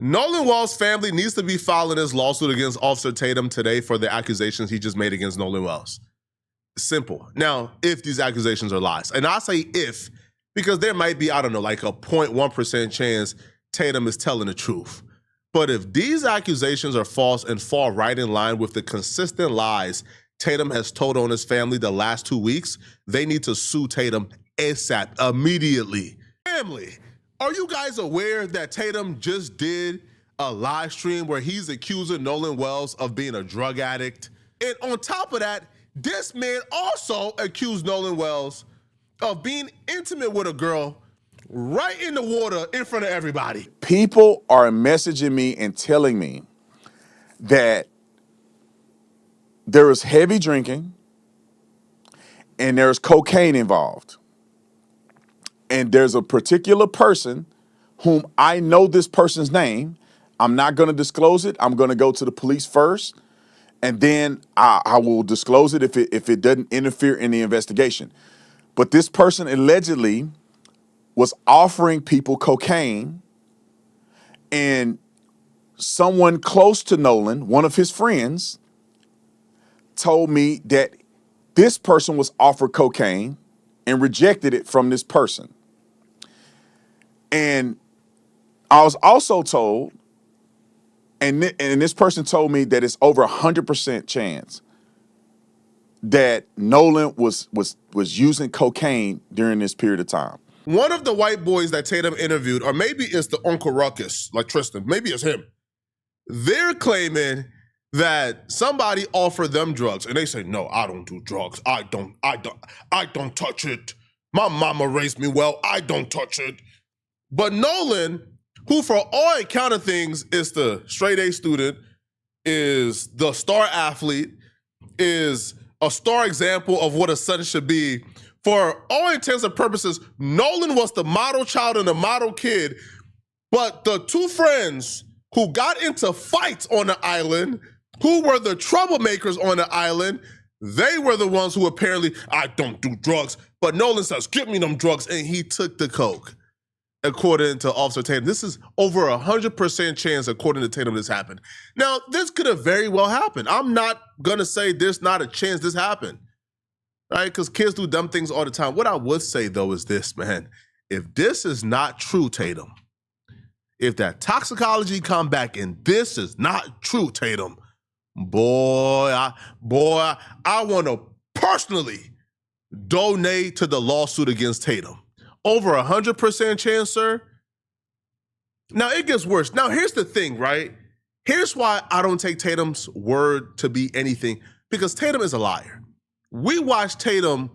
Nolan Wells' family needs to be filing his lawsuit against Officer Tatum today for the accusations he just made against Nolan Wells. Simple. Now, if these accusations are lies, and I say if, because there might be, I don't know, like a 0.1% chance Tatum is telling the truth. But if these accusations are false and fall right in line with the consistent lies Tatum has told on his family the last 2 weeks, they need to sue Tatum ASAP, immediately. Family, are you guys aware that Tatum just did a live stream where he's accusing Nolan Wells of being a drug addict? And on top of that, this man also accused Nolan Wells of being intimate with a girl right in the water in front of everybody. People are messaging me and telling me that there is heavy drinking and there's cocaine involved. And there's a particular person whom I know this person's name. I'm not going to disclose it. I'm going to go to the police first, and then I will disclose it if it doesn't interfere in the investigation. But this person allegedly was offering people cocaine, and someone close to Nolan, one of his friends, told me that this person was offered cocaine and rejected it from this person. And I was also told, and this person told me that it's over 100% chance that Nolan was using cocaine during this period of time. One of the white boys that Tatum interviewed, or maybe it's the Uncle Ruckus, like Tristan, maybe it's him. They're claiming that somebody offered them drugs, and they say, "No, I don't do drugs. I don't touch it. My mama raised me well. I don't touch it." But Nolan, who for all account of things is the straight A student, is the star athlete, is a star example of what a son should be. For all intents and purposes, Nolan was the model child and the model kid, but the two friends who got into fights on the island, who were the troublemakers on the island, they were the ones who apparently, "I don't do drugs," but Nolan says, "Give me them drugs," and he took the coke. According to Officer Tatum, this is over 100% chance, according to Tatum, this happened. Now, this could have very well happened. I'm not gonna say there's not a chance this happened, right? Because kids do dumb things all the time. What I would say, though, is this, man. If this is not true, Tatum, if that toxicology come back and this is not true, Tatum, boy, I want to personally donate to the lawsuit against Tatum. Over 100% chance, sir. Now, it gets worse. Now, here's the thing, right? Here's why I don't take Tatum's word to be anything, because Tatum is a liar. We watched Tatum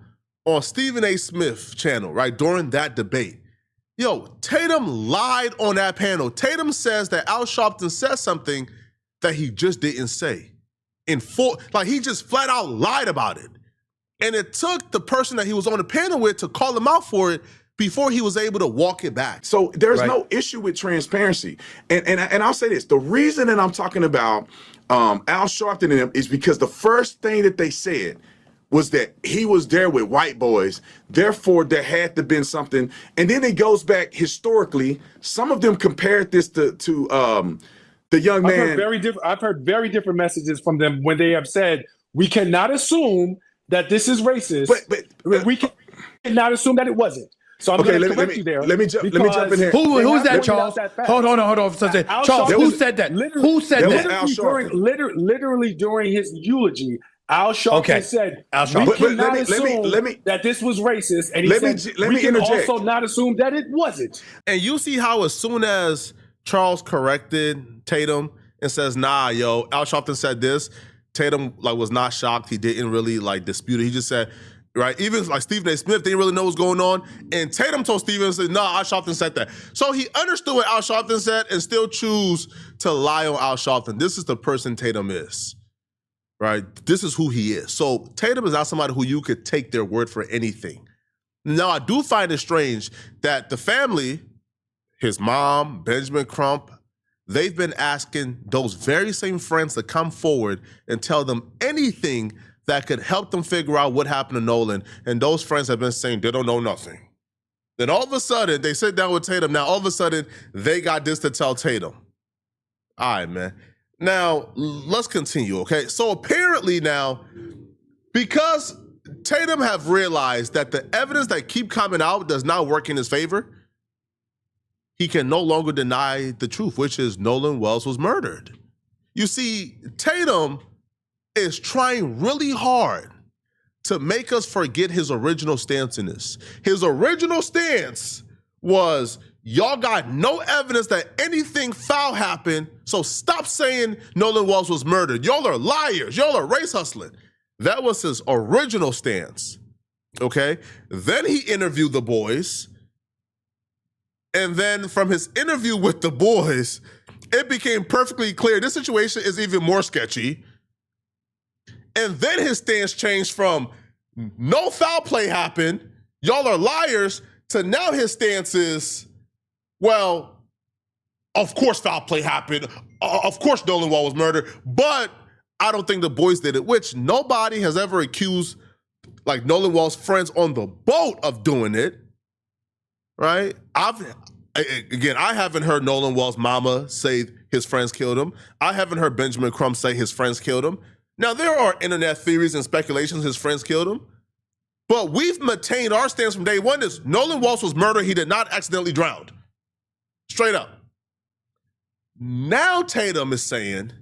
on Stephen A. Smith's channel, right, during that debate. Yo, Tatum lied on that panel. Tatum says that Al Sharpton said something that he just didn't say. Like, he just flat out lied about it. And it took the person that he was on the panel with to call him out for it before he was able to walk it back. So there's no issue with transparency. And I'll say this, the reason that I'm talking about Al Sharpton and him is because the first thing that they said was that he was there with white boys, therefore there had to been something. And then it goes back historically. Some of them compared this to the young man. I've heard very different messages from them when they have said, we cannot assume that this is racist. But we cannot assume that it wasn't. So I'm going to correct you there. Let me jump in here. Who's that, Charles? Hold on. Charles, who said that? Who said that? Literally during his eulogy, Al Sharpton said, we cannot assume that this was racist. And he said, we can also not assume that it wasn't. And you see how as soon as Charles corrected Tatum and says, "Nah, yo, Al Sharpton said this," Tatum was not shocked. He didn't really dispute it. He just said, right? Even Stephen A. Smith didn't really know what's going on. And Tatum told Stephen, "Nah, Al Sharpton said that." So he understood what Al Sharpton said and still choose to lie on Al Sharpton. This is the person Tatum is, right? This is who he is. So Tatum is not somebody who you could take their word for anything. Now, I do find it strange that the family, his mom, Benjamin Crump, they've been asking those very same friends to come forward and tell them anything that could help them figure out what happened to Nolan. And those friends have been saying they don't know nothing. Then all of a sudden, they sit down with Tatum. Now, all of a sudden, they got this to tell Tatum. All right, man. Now, let's continue, okay? So apparently now, because Tatum have realized that the evidence that keep coming out does not work in his favor, he can no longer deny the truth, which is Nolan Wells was murdered. You see, Tatum is trying really hard to make us forget his original stance in this. His original stance was, y'all got no evidence that anything foul happened, so stop saying Nolan Wells was murdered. Y'all are liars. Y'all are race hustling. That was his original stance, okay? Then he interviewed the boys, and then from his interview with the boys, it became perfectly clear this situation is even more sketchy. And then his stance changed from no foul play happened, y'all are liars, to now his stance is, well, of course foul play happened. Of course Nolan Wall was murdered, but I don't think the boys did it, which nobody has ever accused like Nolan Wall's friends on the boat of doing it, right? I haven't heard Nolan Wall's mama say his friends killed him. I haven't heard Benjamin Crumb say his friends killed him. Now, there are internet theories and speculations his friends killed him, but we've maintained our stance from day one is Nolan Walsh was murdered. He did not accidentally drown. Straight up. Now Tatum is saying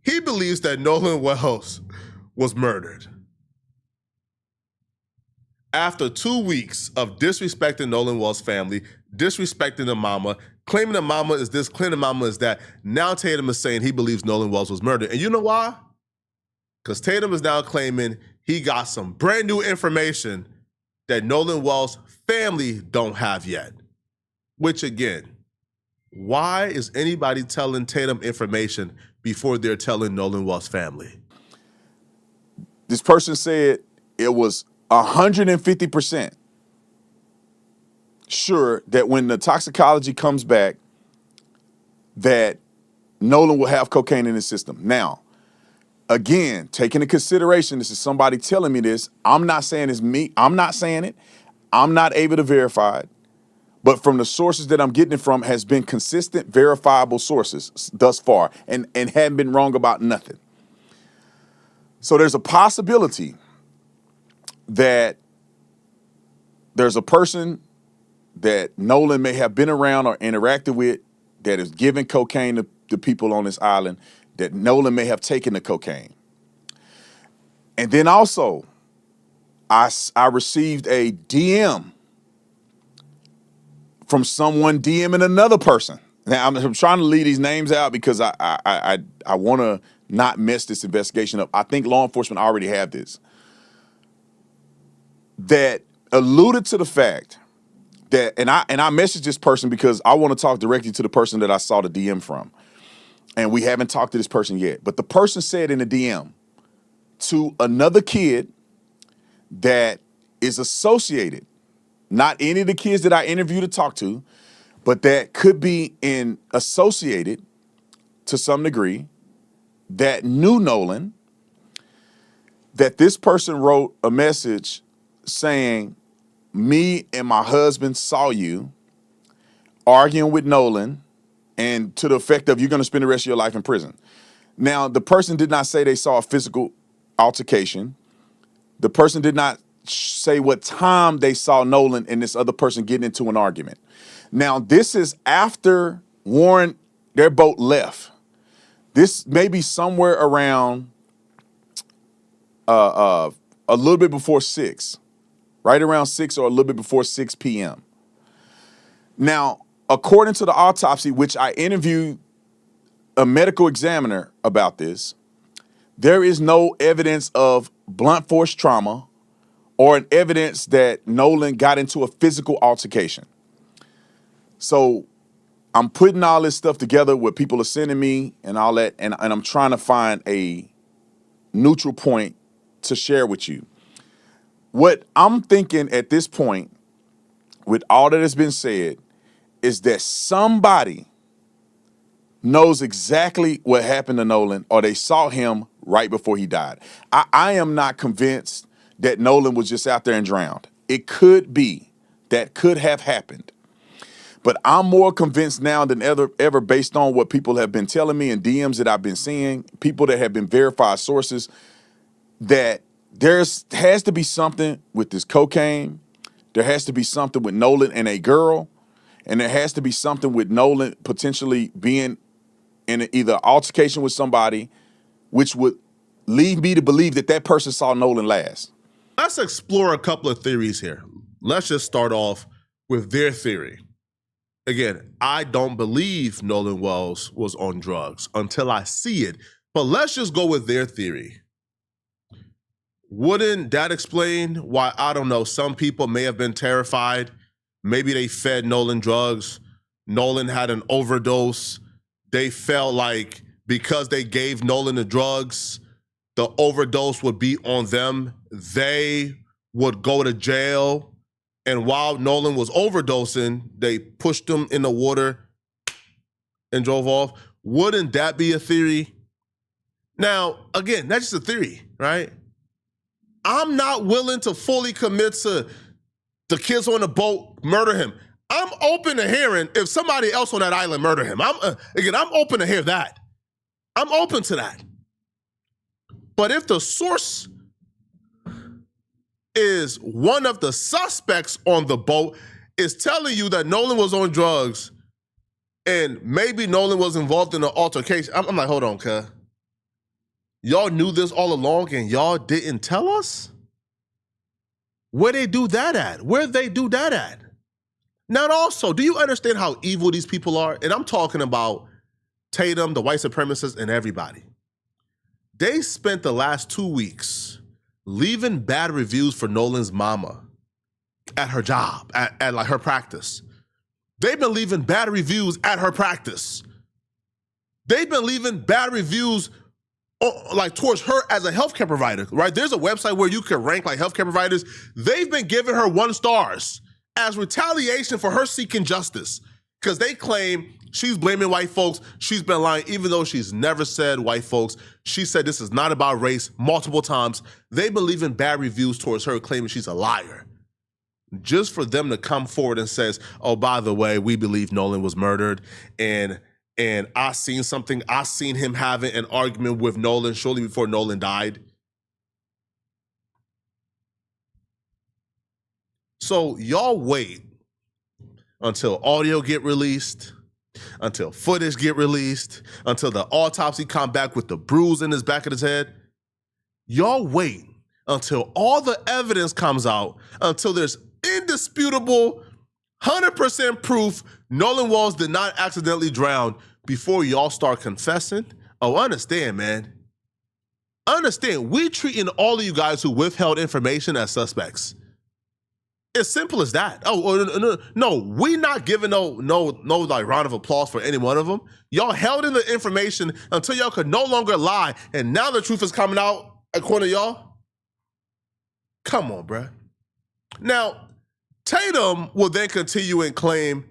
he believes that Nolan Wells was murdered. After 2 weeks of disrespecting Nolan Wells' family, disrespecting the mama, claiming the mama is this, claiming the mama is that, now Tatum is saying he believes Nolan Wells was murdered. And you know why? Because Tatum is now claiming he got some brand new information that Nolan Wells' family don't have yet. Which again, why is anybody telling Tatum information before they're telling Nolan Wells' family? This person said it was 150% sure that when the toxicology comes back, that Nolan will have cocaine in his system. Now, again, taking into consideration, this is somebody telling me this. I'm not saying it's me. I'm not saying it. I'm not able to verify it. But from the sources that I'm getting it from has been consistent, verifiable sources thus far and haven't been wrong about nothing. So there's a possibility that there's a person that Nolan may have been around or interacted with that is giving cocaine to people on this island, that Nolan may have taken the cocaine. And then also, I received a DM from someone DMing another person. Now, I'm trying to leave these names out because I want to not mess this investigation up. I think law enforcement already have this. That alluded to the fact that, and I messaged this person because I want to talk directly to the person that I saw the DM from. And we haven't talked to this person yet. But the person said in the DM to another kid that is associated, not any of the kids that I interviewed to talk to, but that could be associated to some degree, that knew Nolan, that this person wrote a message saying, me and my husband saw you arguing with Nolan, and to the effect of, you're going to spend the rest of your life in prison. Now, the person did not say they saw a physical altercation. The person did not say what time they saw Nolan and this other person getting into an argument. Now, this is after Warren, their boat left. This may be somewhere around a little bit before 6, right around 6 or a little bit before 6 p.m. Now, according to the autopsy, which I interviewed a medical examiner about this, there is no evidence of blunt force trauma or an evidence that Nolan got into a physical altercation. So I'm putting all this stuff together, what people are sending me and all that, and I'm trying to find a neutral point to share with you. What I'm thinking at this point, with all that has been said, is that somebody knows exactly what happened to Nolan, or they saw him right before he died. I am not convinced that Nolan was just out there and drowned. It could be, that could have happened. But I'm more convinced now than ever based on what people have been telling me and DMs that I've been seeing, people that have been verified sources, that has to be something with this cocaine. There has to be something with Nolan and a girl. And there has to be something with Nolan potentially being in either altercation with somebody, which would lead me to believe that that person saw Nolan last. Let's explore a couple of theories here. Let's just start off with their theory. Again, I don't believe Nolan Wells was on drugs until I see it. But let's just go with their theory. Wouldn't that explain why, I don't know, some people may have been terrified? Maybe they fed Nolan drugs. Nolan had an overdose. They felt like because they gave Nolan the drugs, the overdose would be on them. They would go to jail. And while Nolan was overdosing, they pushed him in the water and drove off. Wouldn't that be a theory? Now, again, that's just a theory, right? I'm not willing to fully commit to the kids on the boat murder him. I'm open to hearing if somebody else on that island murder him. I'm open to hear that. I'm open to that. But if the source is one of the suspects on the boat is telling you that Nolan was on drugs and maybe Nolan was involved in an altercation, I'm like, hold on, cuz. Y'all knew this all along and y'all didn't tell us? Where they do that at? Where they do that at? Now also, do you understand how evil these people are? And I'm talking about Tatum, the white supremacists, and everybody. They spent the last 2 weeks leaving bad reviews for Nolan's mama at her job, at like her practice. They've been leaving bad reviews at her practice. They've been leaving bad reviews like towards her as a healthcare provider, right? There's a website where you can rank like healthcare providers. They've been giving her 1 stars as retaliation for her seeking justice because they claim she's blaming white folks. She's been lying, even though she's never said white folks. She said this is not about race multiple times. They believe in bad reviews towards her, claiming she's a liar. Just for them to come forward and says, oh, by the way, we believe Nolan was murdered. And I seen something. I seen him having an argument with Nolan shortly before Nolan died. So y'all wait until audio get released, until footage get released, until the autopsy come back with the bruise in his back of his head. Y'all wait until all the evidence comes out, until there's indisputable 100% proof Nolan Wells did not accidentally drown before y'all start confessing. Oh, understand, man. Understand, we treating all of you guys who withheld information as suspects. As simple as that. No, we not giving no like round of applause for any one of them. Y'all held in the information until y'all could no longer lie, and now the truth is coming out according to y'all. Come on, bruh. Now, Tatum will then continue and claim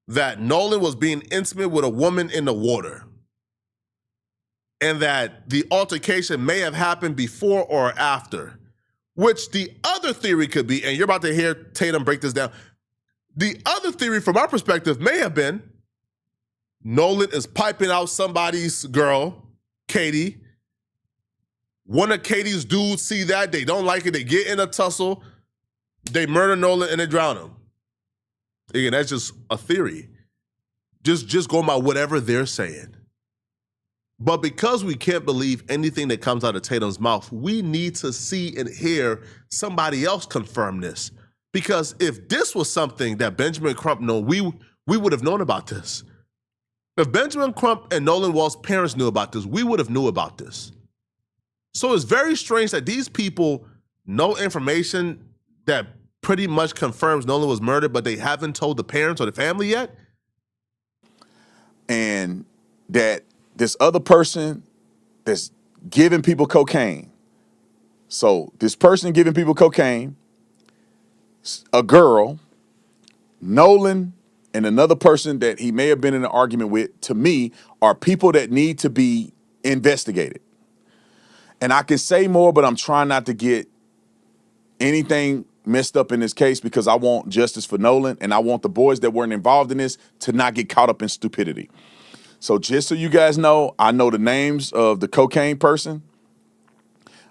that Nolan was being intimate with a woman in the water and that the altercation may have happened before or after, which the other theory could be, and you're about to hear Tatum break this down. The other theory from our perspective may have been Nolan is piping out somebody's girl, Katie. One of Katie's dudes see that, they don't like it, they get in a tussle, they murder Nolan and they drown him. Again, that's just a theory. Just going by whatever they're saying. But because we can't believe anything that comes out of Tatum's mouth, we need to see and hear somebody else confirm this. Because if this was something that Benjamin Crump knew, we would have known about this. If Benjamin Crump and Nolan Wells' parents knew about this, we would have knew about this. So it's very strange that these people know information that pretty much confirms Nolan was murdered, but they haven't told the parents or the family yet. And that this other person that's giving people cocaine. So this person giving people cocaine, a girl, Nolan, and another person that he may have been in an argument with, to me, are people that need to be investigated. And I can say more, but I'm trying not to get anything messed up in this case because I want justice for Nolan, and I want the boys that weren't involved in this to not get caught up in stupidity. So just so you guys know, I know the names of the cocaine person.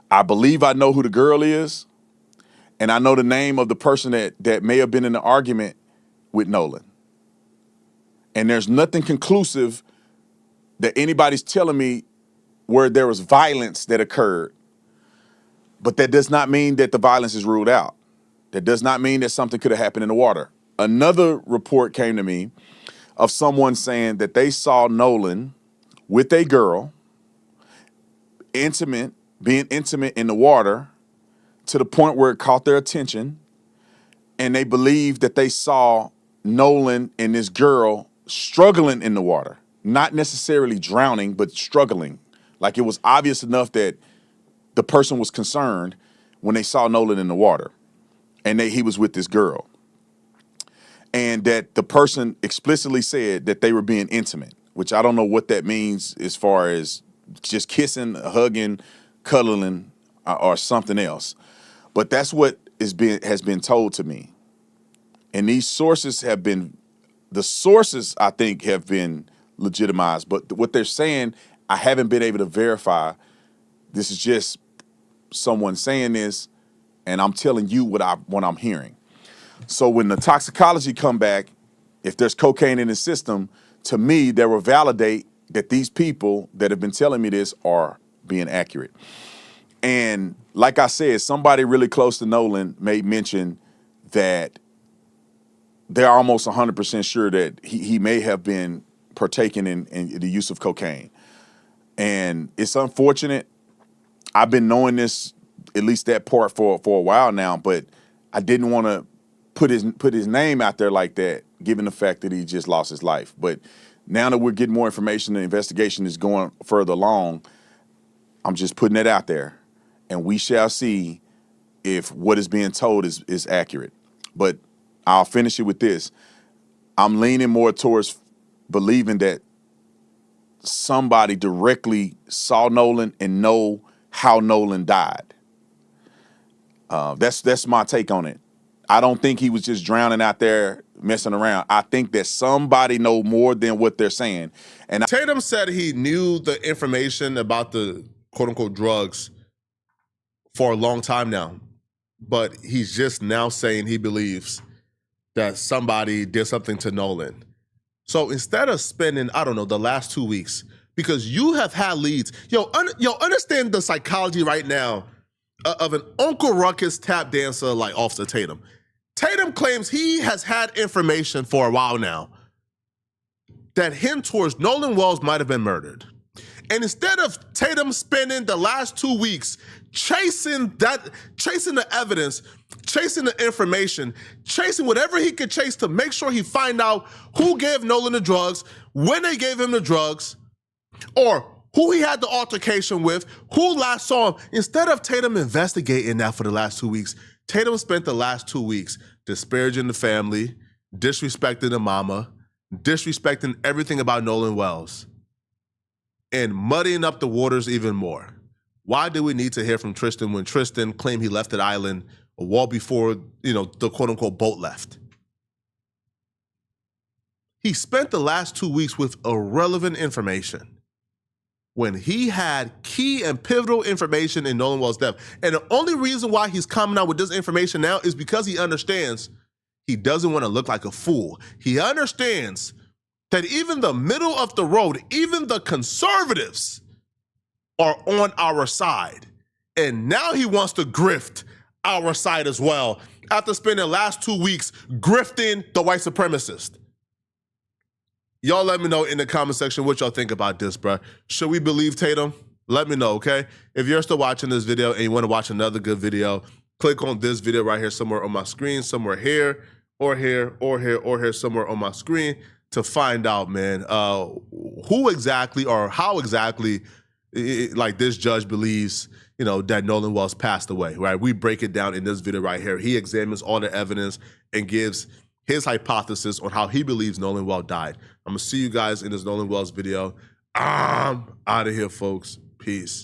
I believe I know who the girl is. And I know the name of the person that may have been in an argument with Nolan. And there's nothing conclusive that anybody's telling me where there was violence that occurred. But that does not mean that the violence is ruled out. That does not mean that something could have happened in the water. Another report came to me of someone saying that they saw Nolan with a girl, being intimate in the water to the point where it caught their attention. And they believed that they saw Nolan and this girl struggling in the water, not necessarily drowning, but struggling. Like it was obvious enough that the person was concerned when they saw Nolan in the water and he was with this girl. And that the person explicitly said that they were being intimate, which I don't know what that means as far as just kissing, hugging, cuddling, or something else. But that's what has been told to me. And these sources I think, have been legitimized. But what they're saying, I haven't been able to verify. This is just someone saying this, and I'm telling you what I'm hearing. So when the toxicology come back, if there's cocaine in the system, to me, that will validate that these people that have been telling me this are being accurate. And like I said, somebody really close to Nolan made mention that they're almost 100% sure that he may have been partaking in the use of cocaine. And it's unfortunate. I've been knowing this, at least that part, for a while now, but I didn't want to put his name out there like that, given the fact that he just lost his life. But now that we're getting more information, the investigation is going further along, I'm just putting it out there. And we shall see if what is being told is accurate. But I'll finish it with this. I'm leaning more towards believing that somebody directly saw Nolan and know how Nolan died. That's my take on it. I don't think he was just drowning out there messing around. I think that somebody know more than what they're saying. And Tatum said he knew the information about the quote-unquote drugs for a long time now, but he's just now saying he believes that somebody did something to Nolan. So instead of spending, I don't know, the last 2 weeks, because you have had leads, understand the psychology right now of an Uncle Ruckus tap dancer like Officer Tatum. Tatum claims he has had information for a while now that hint towards Nolan Wells might have been murdered. And instead of Tatum spending the last 2 weeks chasing the evidence, chasing the information, chasing whatever he could chase to make sure he find out who gave Nolan the drugs, when they gave him the drugs, or who he had the altercation with, who last saw him. Instead of Tatum investigating that for the last 2 weeks, Tatum spent the last 2 weeks disparaging the family, disrespecting the mama, disrespecting everything about Nolan Wells, and muddying up the waters even more. Why do we need to hear from Tristan when Tristan claimed he left the island a while before, the quote-unquote boat left? He spent the last 2 weeks with irrelevant information when he had key and pivotal information in Nolan Wells' death. And the only reason why he's coming out with this information now is because he understands he doesn't want to look like a fool. He understands that even the middle of the road, even the conservatives are on our side. And now he wants to grift our side as well after spending the last 2 weeks grifting the white supremacist. Y'all let me know in the comment section what y'all think about this, bruh. Should we believe Tatum? Let me know, okay? If you're still watching this video and you want to watch another good video, click on this video right here somewhere on my screen, somewhere here, or here, or here, or here, somewhere on my screen to find out, man, who exactly or how exactly like this judge believes, that Nolan Wells passed away, right? We break it down in this video right here. He examines all the evidence and gives his hypothesis on how he believes Nolan Wells died. I'm gonna see you guys in this Nolan Wells video. I'm out of here, folks. Peace.